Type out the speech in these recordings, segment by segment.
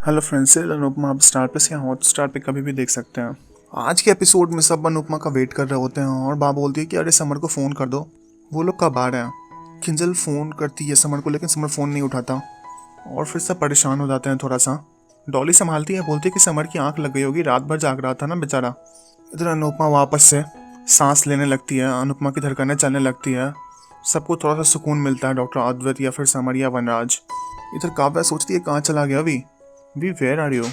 Hello friends, Anupama आप star plus या Hotstar पे कभी भी देख सकते हैं। आज के एपिसोड में सब अनुपमा का वेट कर रहे होते हैं और बा बोलती है कि अरे समर को फ़ोन कर दो, वो लोग कब आ रहे हैं। किंजल फ़ोन करती है समर को, लेकिन समर फ़ोन नहीं उठाता और फिर सब परेशान हो जाते हैं थोड़ा सा। डॉली संभालती है, बोलती है कि समर की आंख लग गई होगी, रात भर जाग रहा था ना बेचारा। इधर अनुपमा वापस से सांस लेने लगती है, अनुपमा की धड़कनें चलने लगती है। सबको थोड़ा सा सुकून मिलता है, डॉक्टर अद्वैत या फिर समर या वनराज। इधर काव्या सोचती है कहाँ चला गया अभी, वी वेयर आर यू।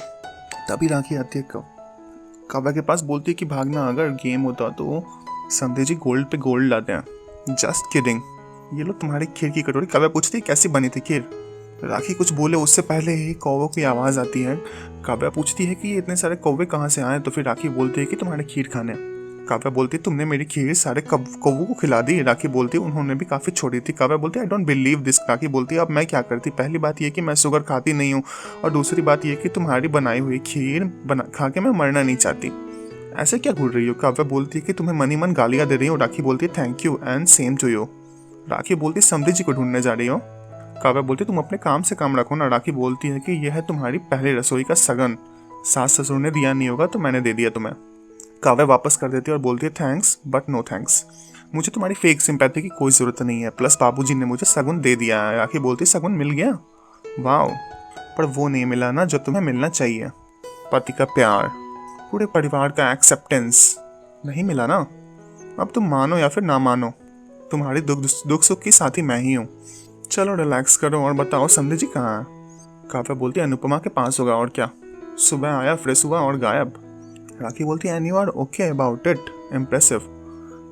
तभी राखी आती है काव्या के पास, बोलती है कि भागना, अगर गेम होता तो संध्या जी गोल्ड पे गोल्ड लाते हैं। जस्ट किडिंग, ये लो तुम्हारी खीर की कटोरी। काव्या पूछती है कैसी बनी थी खीर। राखी कुछ बोले उससे पहले ही कौवों की आवाज़ आती है। काव्या पूछती है कि ये इतने सारे कौवे कहाँ से आए, तो फिर राखी बोलती है कि तुम्हारे खीर खाने। काव्या बोलती है तुमने मेरी खीर सारे कौवों को खिला दी। राखी बोलती है उन्होंने भी काफ़ी छोड़ी थी। काव्या बोलती है आई डोंट बिलीव दिस। राखी बोलती है अब मैं क्या करती, पहली बात ये कि मैं शुगर खाती नहीं हूँ और दूसरी बात ये कि तुम्हारी बनाई हुई खीर खा के मैं मरना नहीं चाहती। ऐसे क्या घूर रही हो। काव्या बोलती है कि तुम्हें मनी मन गालियाँ दे रही हो। राखी बोलती है thank you and same to you. Rakhi बोलती है समृद्धि जी को ढूंढने जा रही हो। काव्या बोलती है तुम अपने काम से काम रखो ना। राखी बोलती है कि यह है तुम्हारी पहली रसोई का सगन, सास ससुर ने दिया नहीं होगा तो मैंने दे दिया तुम्हें। काव्या वापस कर देती है और बोलती है थैंक्स बट नो थैंक्स, मुझे तुम्हारी फेक सिंपैथी की कोई ज़रूरत नहीं है, प्लस बाबूजी ने मुझे सगुन दे दिया है। राखी बोलती है सगुन मिल गया, वाओ, पर वो नहीं मिला ना जो तुम्हें मिलना चाहिए। पति का प्यार, पूरे परिवार का एक्सेप्टेंस नहीं मिला ना। अब तुम मानो या फिर ना मानो, तुम्हारी दुख सुख की साथी मैं ही हूँ। चलो रिलैक्स करो और बताओ समधी जी कहाँ है। काव्या बोलती है अनुपमा के पास होगा और क्या, सुबह आया फ्रेश हुआ और गायब। राखी बोलती है and you are okay about it, impressive,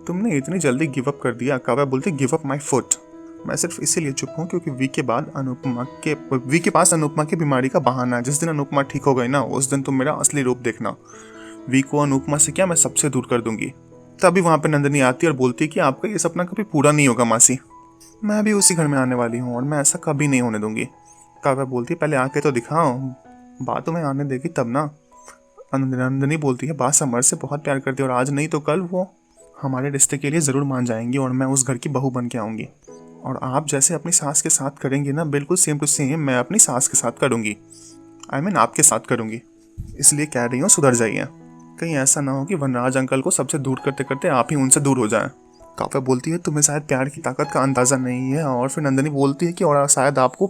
तुमने इतनी जल्दी गिव अप कर दिया। काव्या बोलती है गिव अप माई फुट, मैं सिर्फ इसीलिए चुप हूँ क्योंकि वी के पास अनुपमा की बीमारी का बहाना है। जिस दिन अनुपमा ठीक हो गई ना, उस दिन तुम मेरा असली रूप देखना। वी को अनुपमा से क्या मैं सबसे दूर कर दूंगी। तभी वहाँ पे नंदिनी आती है और बोलती है कि आपका ये सपना कभी पूरा नहीं होगा मासी, मैं भी उसी घर में आने वाली हूँ और मैं ऐसा कभी नहीं होने दूंगी। काव्या बोलती है पहले आके तो दिखाओ, बात तुम्हें आने देगी तब ना। नंदिनी बोलती है बात समर से बहुत प्यार करती है और आज नहीं तो कल वो हमारे रिश्ते के लिए ज़रूर मान जाएंगी और मैं उस घर की बहू बन के आऊँगी। और आप जैसे अपनी सास के साथ करेंगी ना, बिल्कुल सेम टू सेम मैं अपनी सास के साथ करूँगी, आई मीन आपके साथ करूँगी। इसलिए कह रही हूँ सुधर जाइए, कहीं ऐसा ना हो कि वनराज अंकल को सबसे दूर करते करते आप ही उनसे दूर हो जाए। काव्या बोलती है तुम्हें शायद प्यार की ताकत का अंदाज़ा नहीं है। और फिर नंदिनी बोलती है कि और शायद आपको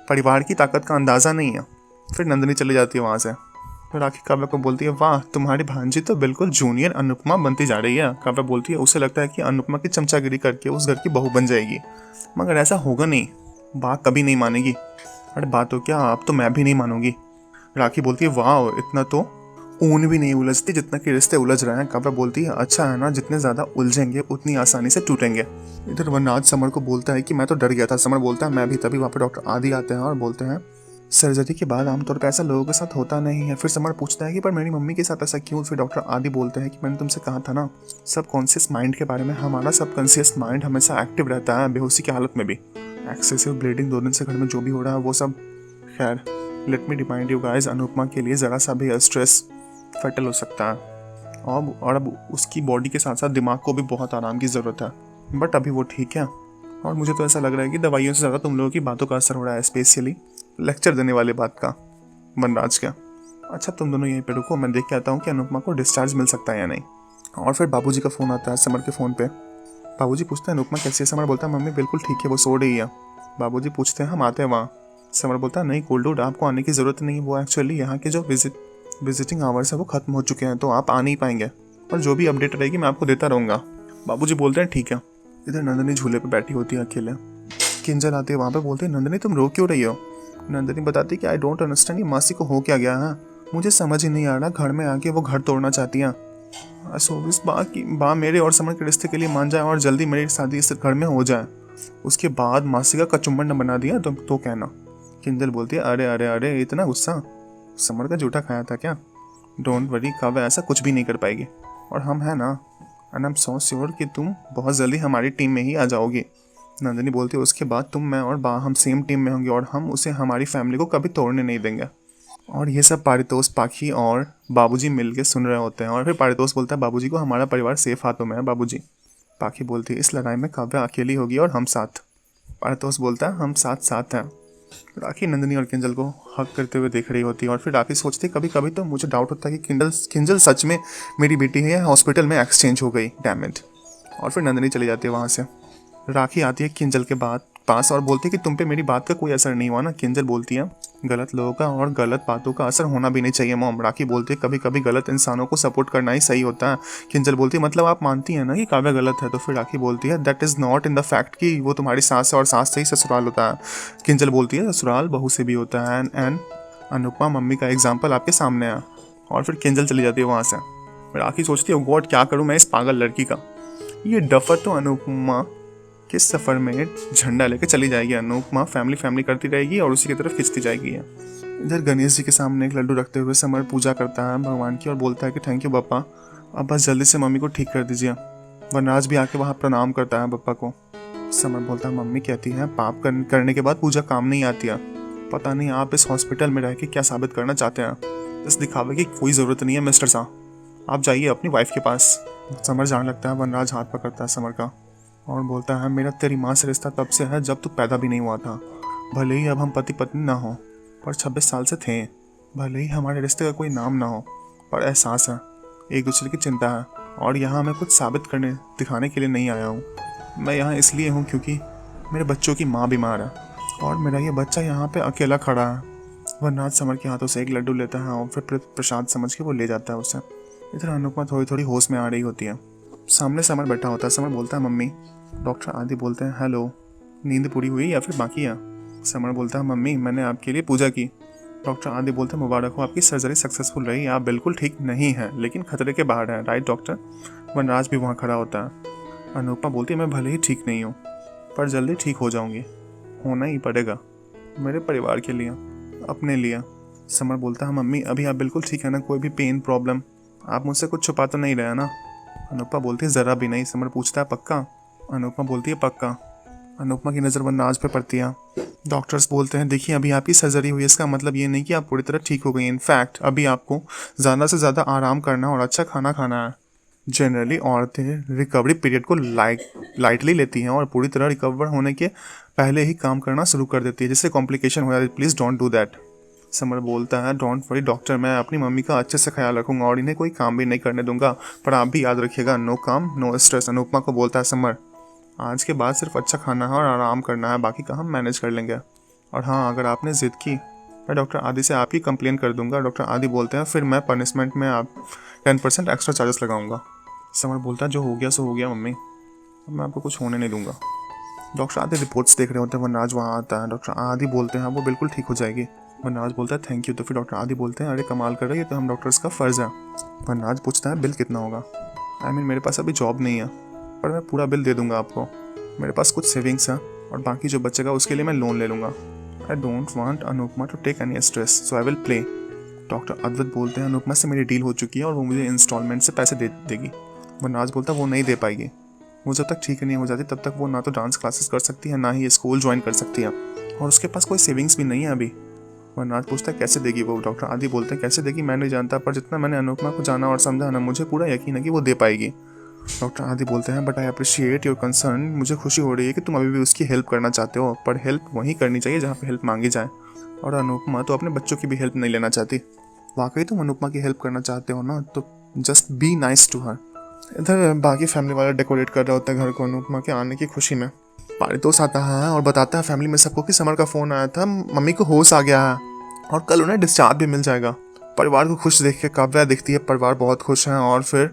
परिवार की ताकत का अंदाज़ा नहीं है। फिर नंदिनी चली जाती है वहाँ से। तो राखी काव्या को बोलती है वाह, तुम्हारी भांजी तो बिल्कुल जूनियर अनुपमा बनती जा रही है। काव्या बोलती है उसे लगता है कि अनुपमा की चमचागिरी करके उस घर की बहू बन जाएगी, मगर ऐसा होगा नहीं, बात कभी नहीं मानेगी। अरे बात हो क्या, अब तो मैं भी नहीं मानूंगी। राखी बोलती है वाह, इतना तो ऊन भी नहीं उलझती जितना कि रिश्ते उलझ रहे हैं। काव्या बोलती है अच्छा है ना, जितने ज़्यादा उलझेंगे उतनी आसानी से टूटेंगे। इधर वरनाज समर को बोलता है कि मैं तो डर गया था। समर बोलता है मैं भी। तभी वहाँ पे डॉक्टर आदि आते हैं और बोलते हैं सर्जरी के बाद आमतौर पर ऐसा लोगों के साथ होता नहीं है। फिर समर पूछता है कि पर मेरी मम्मी के साथ ऐसा क्यों। फिर डॉक्टर आदि बोलते हैं कि मैंने तुमसे कहा था ना सबकॉन्शियस माइंड के बारे में, हमारा सबकॉन्शियस माइंड हमेशा एक्टिव रहता है बेहोशी की हालत में भी। एक्सेसिव ब्लीडिंग 2 दिन से घर में जो भी हो रहा है वो सब, खैर let me remind you guys, Anupama के लिए ज़रा सा भी स्ट्रेस फैटल हो सकता है और अब उसकी बॉडी के साथ साथ दिमाग को भी बहुत आराम की ज़रूरत है। बट अभी वो ठीक है और मुझे तो ऐसा लग रहा है कि दवाइयों से ज़्यादा तुम लोगों की बातों का असर हो रहा है, स्पेशली लेक्चर देने वाले बात का, वनराज का। अच्छा तुम दोनों यहीं पे रुको, मैं देख के आता हूँ कि अनुपमा को डिस्चार्ज मिल सकता है या नहीं। और फिर बाबूजी का फ़ोन आता है समर के फ़ोन पे। बाबूजी पूछते हैं अनुपमा कैसी है। समर बोलता है मम्मी बिल्कुल ठीक है, वो सो रही है। बाबूजी पूछते हैं हम आते हैं वहाँ। समर बोलता है नहीं कोल्डूड, आपको आने की ज़रूरत नहीं, वो एक्चुअली यहाँ के जो विजिटिंग आवर्स है वो खत्म हो चुके हैं, तो आप आ नहीं पाएंगे, और जो भी अपडेट रहेगी मैं आपको देता रहूँगा। बाबूजी बोलते हैं ठीक है। इधर नंदिनी झूले पे बैठी होती है अकेले। किंजल आती है वहाँ पे, बोलती है नंदिनी तुम रो क्यों रही हो। नंदिनी बताती है कि आई डोंट अंडरस्टैंड, ये मासी को हो क्या गया है, मुझे समझ ही नहीं आ रहा। घर में आके वो घर तोड़ना चाहती हैं। सोविस बा मेरे और समर के रिश्ते के लिए मान जाए और जल्दी मेरी शादी इस घर में हो जाए, उसके बाद मासी का कचुम्बर न बना दिया तो कहना। किंजल बोलती है अरे अरे अरे इतना गुस्सा, समर का जूठा खाया था क्या। डोंट वरी काव्या ऐसा कुछ भी नहीं कर पाएगी, और हम हैं ना, and I am so sure कि तुम बहुत जल्दी हमारी टीम में ही आ जाओगी। नंदिनी बोलती है उसके बाद तुम, मैं और बा हम सेम टीम में होंगे और हम उसे हमारी फैमिली को कभी तोड़ने नहीं देंगे। और ये सब पारितोष, पाखी और बाबूजी मिल के सुन रहे होते हैं। और फिर पारितोष बोलता है बाबूजी को हमारा परिवार सेफ हाथों में है बाबूजी। पाखी बोलती है इस लड़ाई में काव्या अकेली होगी और हम साथ। पारितोष बोलता है हम साथ साथ हैं। राखी नंदिनी और किंजल को हक करते हुए देख रही होती है और फिर राखी सोचती है कभी कभी तो मुझे डाउट होता है कि किंजल सच में मेरी बेटी है या हॉस्पिटल में एक्सचेंज हो गई, डैम इट। और फिर नंदिनी चली जाती है वहाँ से। राखी आती है किंजल के पास और बोलती है कि तुम पे मेरी बात का कोई असर नहीं हुआ ना। किंजल बोलती है गलत लोगों का और गलत बातों का असर होना भी नहीं चाहिए मॉम। राखी बोलती है कभी कभी गलत इंसानों को सपोर्ट करना ही सही होता है। किंजल बोलती है मतलब आप मानती हैं ना कि काव्या गलत है? तो फिर राखी बोलती है that is not in the fact कि वो तुम्हारी सास है और सास से ही ससुराल होता है। किंजल बोलती है ससुराल बहू से भी होता है एंड अनुपमा मम्मी का एग्जाम्पल आपके सामने है। और फिर किंजल चली जाती है वहाँ से। राखी सोचती है गॉड क्या करूँ मैं इस पागल लड़की का। ये डफर तो अनुपमा के सफ़र में झंडा लेके चली जाएगी। अनुपमा फैमिली करती रहेगी और उसी की तरफ खिंचती जाएगी। इधर गणेश जी के सामने एक लड्डू रखते हुए समर पूजा करता है भगवान की और बोलता है कि थैंक यू पप्पा, अब बस जल्दी से मम्मी को ठीक कर दीजिए। वनराज भी आके वहाँ प्रणाम करता है पप्पा को। समर बोलता है मम्मी कहती है पाप करने के बाद पूजा काम नहीं आती है। पता नहीं आप इस हॉस्पिटल में रह के क्या साबित करना चाहते हैं। इस दिखावे की कोई ज़रूरत नहीं है मिस्टर साहब, आप जाइए अपनी वाइफ के पास। समर जाने लगता है। वनराज हाथ पकड़ता है समर का और बोलता है मेरा तेरी माँ से रिश्ता तब से है जब तू पैदा भी नहीं हुआ था। भले ही अब हम पति पत्नी ना हो पर 26 साल से थे। भले ही हमारे रिश्ते का कोई नाम ना हो पर एहसास है, एक दूसरे की चिंता है। और यहाँ मैं कुछ साबित करने दिखाने के लिए नहीं आया हूँ। मैं यहाँ इसलिए हूँ क्योंकि मेरे बच्चों की माँ बीमार है और मेरा ये बच्चा यहाँ पे अकेला खड़ा है। वरनाथ समर के हाथों से एक लड्डू लेता है और फिर प्रसाद समझ के वो ले जाता है उसे। इधर अनुपमा थोड़ी थोड़ी होश में आ रही होती है। सामने समर बैठा होता है। समर बोलता है मम्मी। डॉक्टर आदि बोलते हैं हेलो, नींद पूरी हुई या फिर बाकी है? समर बोलता है मम्मी मैंने आपके लिए पूजा की। डॉक्टर आदि बोलते हैं मुबारक हो, आपकी सर्जरी सक्सेसफुल रही, आप बिल्कुल ठीक नहीं हैं लेकिन खतरे के बाहर हैं, राइट डॉक्टर? वनराज भी वहाँ खड़ा होता है। अनुपमा बोलती है मैं भले ही ठीक नहीं हूँ पर जल्दी ठीक हो जाऊँगी, होना ही पड़ेगा मेरे परिवार के लिए, अपने लिए। समर बोलता है मम्मी अभी आप बिल्कुल ठीक है ना? कोई भी पेन प्रॉब्लम? आप मुझसे कुछ छुपा तो नहीं रहे ना? अनुपमा बोलती है ज़रा भी नहीं। समर पूछता है पक्का? अनुपमा बोलती है पक्का। अनुपमा की नज़र वनराज पे पड़ती है। डॉक्टर्स बोलते हैं देखिए अभी आपकी सर्जरी हुई है, इसका मतलब ये नहीं कि आप पूरी तरह ठीक हो गई। इनफैक्ट अभी आपको ज़्यादा से ज़्यादा आराम करना और अच्छा खाना खाना है। जनरली औरतें रिकवरी पीरियड को लाइटली लेती हैं और पूरी तरह रिकवर होने के पहले ही काम करना शुरू कर देती है, जिससे कॉम्प्लिकेशन हो जाती है। Please don't do that. Summer बोलता है डोंट वरी डॉक्टर, मैं अपनी मम्मी का अच्छे से ख्याल रखूंगा और इन्हें कोई काम भी नहीं करने दूंगा, पर आप भी याद रखिएगा नो काम नो स्ट्रेस। अनुपमा को बोलता है समर आज के बाद सिर्फ अच्छा खाना है और आराम करना है, बाकी का हम मैनेज कर लेंगे। और हाँ अगर आपने ज़िद की मैं डॉक्टर आदि से आपकी कंप्लेन कर दूंगा। डॉक्टर आदि बोलते हैं फिर मैं पनिशमेंट में आप 10% एक्स्ट्रा चार्जेस लगाऊंगा। समर बोलता है जो हो गया सो हो गया मम्मी, अब मैं आपको कुछ होने नहीं दूंगा। डॉक्टर आदि रिपोर्ट्स देख रहे होते हैं। वनराज वहाँ आता है। डॉक्टर आदि बोलते हैं वो बिल्कुल ठीक हो जाएगी। वनराज बोलता है थैंक यू। तो फिर डॉक्टर आदि बोलते हैं अरे कमाल कर रही है, तो हम डॉक्टर्स का फ़र्ज़ है। वनराज पूछता है बिल कितना होगा? आई मीन मेरे पास अभी जॉब नहीं है पर मैं पूरा बिल दे दूंगा आपको। मेरे पास कुछ सेविंग्स हैं और बाकी जो बचेगा उसके लिए मैं लोन ले लूँगा। I don't want Anupama to take any stress so I will play. Doctor Advait बोलते हैं अनुपमा से मेरी डील हो चुकी है और वो मुझे इंस्टॉलमेंट से पैसे दे देगी। वनराज बोलता है वो नहीं दे पाएगी, वो जब तक ठीक नहीं हो जाती तब तक वो ना तो डांस क्लासेस कर सकती है ना ही स्कूल ज्वाइन कर सकती है और उसके पास कोई सेविंग्स भी नहीं है अभी। वनराज पूछता है कैसे देगी वो? डॉक्टर आदि बोलते हैं कैसे देगी मैं नहीं जानता, पर जितना मैंने अनुपमा को जाना और समझा ना मुझे पूरा यकीन है कि वो दे पाएगी। डॉक्टर आदि बोलते हैं but I appreciate your concern, मुझे खुशी हो रही है कि तुम अभी भी उसकी हेल्प करना चाहते हो, पर हेल्प वहीं करनी चाहिए जहाँ पे हेल्प मांगी जाए। और अनुपमा तो अपने बच्चों की भी हेल्प नहीं लेना चाहती। वाकई तुम अनुपमा की हेल्प करना चाहते हो ना तो just be nice to her. इधर बाकी फैमिली वाले डेकोरेट कर रहे होते हैं घर को अनुपमा के आने की खुशी में। पारितोष आता है और बताता है फैमिली में सबको कि समर का फ़ोन आया था, मम्मी को होश आ गया है और कल उन्हें डिस्चार्ज भी मिल जाएगा। परिवार को खुश देख के काव्या दिखती है, परिवार बहुत खुश हैं और फिर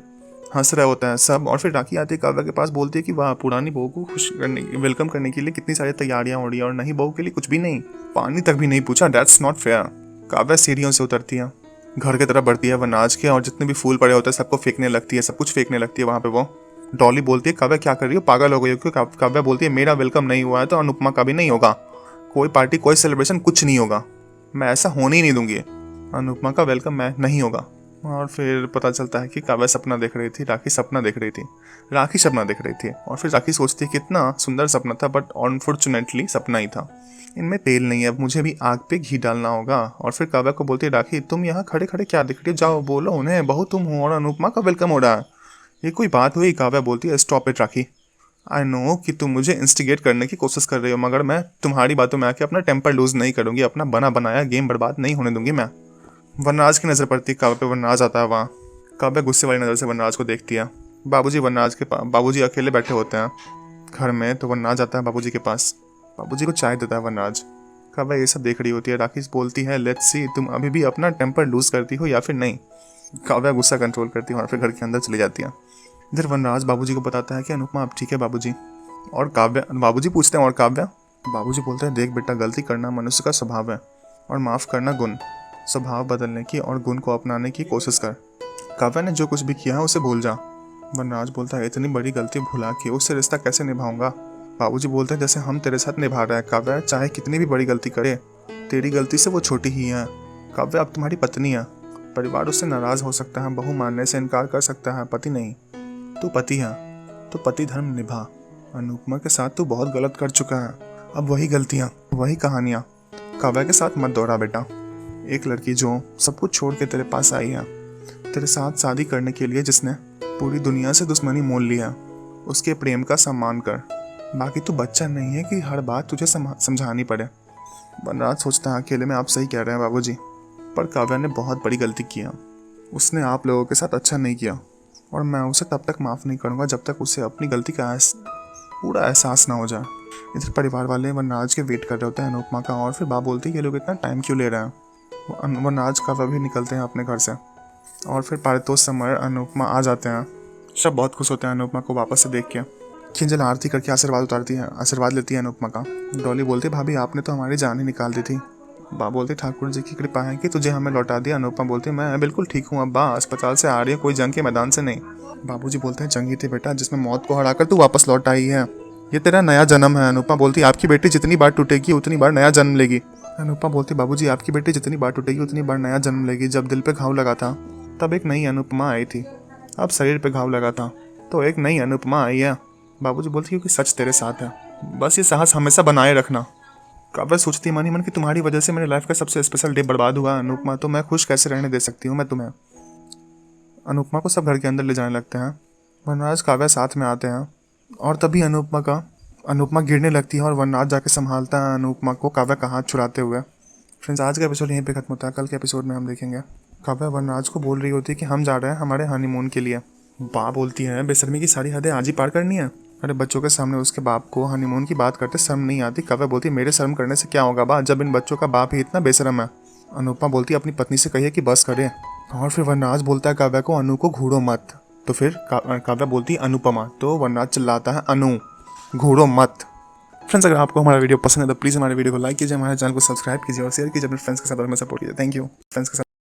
हंस रहे होते हैं सब। और फिर राखी आती है काव्या के पास, बोलती है कि वाह पुरानी बहू को खुश करने वेलकम करने के लिए कितनी सारी तैयारियां हो रही है और नई बहू के लिए कुछ भी नहीं, पानी तक भी नहीं पूछा, दैट्स नॉट फेयर। काव्या सीढ़ियों से उतरती है, घर की तरफ बढ़ती है वनराज के और जितने भी फूल पड़े होते हैं सबको फेंकने लगती है, सब कुछ फेंकने लगती है वहाँ पे। वो डॉली बोलती है काव्या क्या कर रही हो, पागल हो गई हो? क्यों? काव्या बोलती है मेरा वेलकम नहीं हुआ है तो अनुपमा का भी नहीं होगा, कोई पार्टी कोई सेलिब्रेशन कुछ नहीं होगा, मैं ऐसा होने ही नहीं दूंगी, अनुपमा का वेलकम मैं नहीं होगा। और फिर पता चलता है कि काव्या सपना देख रही थी, राखी सपना देख रही थी, राखी सपना देख रही थी। और फिर राखी सोचती है कितना सुंदर सपना था बट अनफॉर्चुनेटली सपना ही था, इनमें तेल नहीं है, अब मुझे भी आग पे घी डालना होगा। और फिर काव्या को बोलती है राखी तुम यहाँ खड़े खड़े क्या दिख रही हो, जाओ बोलो उन्हें बहू तुम हो और अनुपमा का वेलकम हो रहा है। ये कोई बात हुई? काव्या बोलती है stop it rakhi, I know कि तुम मुझे इंस्टिगेट करने की कोशिश कर रही हो, मगर मैं तुम्हारी बातों में आके अपना टेम्पर लूज नहीं करूंगी, अपना बना बनाया गेम बर्बाद नहीं होने दूंगी मैं। वनराज की नज़र पड़ती है काव्या पे, वनराज आता है वहाँ। काव्या गुस्से वाली नज़र से वनराज को देखती है। बाबूजी अकेले बैठे होते हैं घर में, तो वनराज आता है बाबूजी के पास। बाबूजी को चाय देता है वनराज। काव्या ये सब देख रही होती है। राखी बोलती है, लेट्स सी तुम अभी भी अपना टेम्पर लूज करती हो या फिर नहीं। काव्या गुस्सा कंट्रोल करती है और फिर घर के अंदर चली जाती है। इधर वनराज बाबूजी को बताता है कि अनुपमा अब ठीक है बाबूजी। और काव्या, बाबूजी पूछते हैं और काव्या? बाबूजी बोलते हैं, देख बेटा, गलती करना मनुष्य का स्वभाव है और माफ़ करना गुण। स्वभाव बदलने की और गुण को अपनाने की कोशिश कर। काव्या ने जो कुछ भी किया है उसे भूल जा। वनराज बोलता है, इतनी बड़ी गलती भुला के उससे रिश्ता कैसे निभाऊंगा? बाबूजी बोलते हैं, जैसे हम तेरे साथ निभा रहे हैं काव्या, चाहे कितनी भी बड़ी गलती करे, तेरी गलती से वो छोटी ही है। काव्या अब तुम्हारी पत्नी है। परिवार उससे नाराज़ हो सकता है, बहू मानने से इनकार कर सकता है, पति नहीं। तू पति है तो पति धर्म निभा। अनुपमा के साथ तू बहुत गलत कर चुका है, अब वही गलतियाँ, वही कहानियाँ काव्या के साथ मत दोहरा बेटा। एक लड़की जो सब कुछ छोड़ के तेरे पास आई है, तेरे साथ शादी करने के लिए, जिसने पूरी दुनिया से दुश्मनी मोल लिया, उसके प्रेम का सम्मान कर। बाकी तू बच्चा नहीं है कि हर बात तुझे समझानी पड़े। वनराज सोचता है, अकेले में आप सही कह रहे हैं बाबूजी, पर काव्या ने बहुत बड़ी गलती किया। उसने आप लोगों के साथ अच्छा नहीं किया और मैं उसे तब तक माफ़ नहीं करूँगा जब तक उसे अपनी गलती का पूरा एहसास ना हो जाए। इधर परिवार वाले वनराज के वेट कर रहे होते हैं अनुपमा का, और फिर बात बोलती है, ये लोग इतना टाइम क्यों ले रहे हैं? वनराज काव्या भी निकलते हैं अपने घर से और फिर पारितोष, समर, अनुपमा आ जाते हैं। सब बहुत खुश होते हैं अनुपमा को वापस से देख के। किंजल आरती करके आशीर्वाद लेती है अनुपमा का। डॉली बोलती, भाभी आपने तो हमारी जान ही निकाल दी थी। बा बोलती, ठाकुर जी की कृपा है कि तुझे हमें लौटा दिया। अनुपमा बोलती, मैं बिल्कुल ठीक हूँ अब्बा, अस्पताल से आ रही है, कोई जंग के मैदान से नहीं। बाबूजी बोलते हैं, जंगी थी बेटा, जिसमें मौत को हराकर तू वापस लौट आई है। ये तेरा नया जन्म है। अनुपमा बोलती, आपकी बेटी जितनी बार टूटेगी उतनी बार नया जन्म लेगी। अनुपमा बोलती, बाबूजी आपकी बेटी जितनी बार टूटेगी उतनी बार नया जन्म लेगी। जब दिल पे घाव लगा था तब एक नई अनुपमा आई थी, अब शरीर पे घाव लगा था तो एक नई अनुपमा आई है। बाबूजी बोलती, क्योंकि सच तेरे साथ है, बस ये साहस हमेशा बनाए रखना। काव्या सोचती मन ही मन कि तुम्हारी वजह से मेरे लाइफ का सबसे स्पेशल डे बर्बाद हुआ अनुपमा, तो मैं खुश कैसे रहने दे सकती हूँ मैं तुम्हें। अनुपमा को सब घर के अंदर ले जाने लगते हैं। वनराज काव्या साथ में आते हैं और तभी अनुपमा गिरने लगती है और वनराज जाके संभालता है अनुपमा को काव्या का हाथ छुड़ाते हुए। फ्रेंड्स, आज का एपिसोड यहीं पे खत्म होता है। कल के एपिसोड में हम देखेंगे काव्या वनराज को बोल रही होती है कि हम जा रहे हैं हमारे हनीमून के लिए। बा बोलती है, बेशर्मी की सारी हदें आज ही पार करनी है। अरे बच्चों के सामने उसके बाप को हनीमून की बात करते शर्म नहीं आती? काव्या बोलती, मेरे शर्म करने से क्या होगा बा, जब इन बच्चों का बाप ही इतना बेशर्म है। अनुपमा बोलती, अपनी पत्नी से कहिए कि बस करे। और फिर वनराज बोलता है काव्या को, अनु को घूरो मत। तो फिर काव्या बोलती है अनुपमा, तो वनराज चिल्लाता है, अनु घूरो मत। फ्रेंड्स, अगर आपको हमारा वीडियो पसंद है तो प्लीज़ हमारे वीडियो को लाइक कीजिए, हमारे चैनल को सब्सक्राइब कीजिए और शेयर कीजिए अपने फ्रेंड्स के साथ और हमें सपोर्ट कीजिए। थैंक यू फ्रेंड्स के साथ।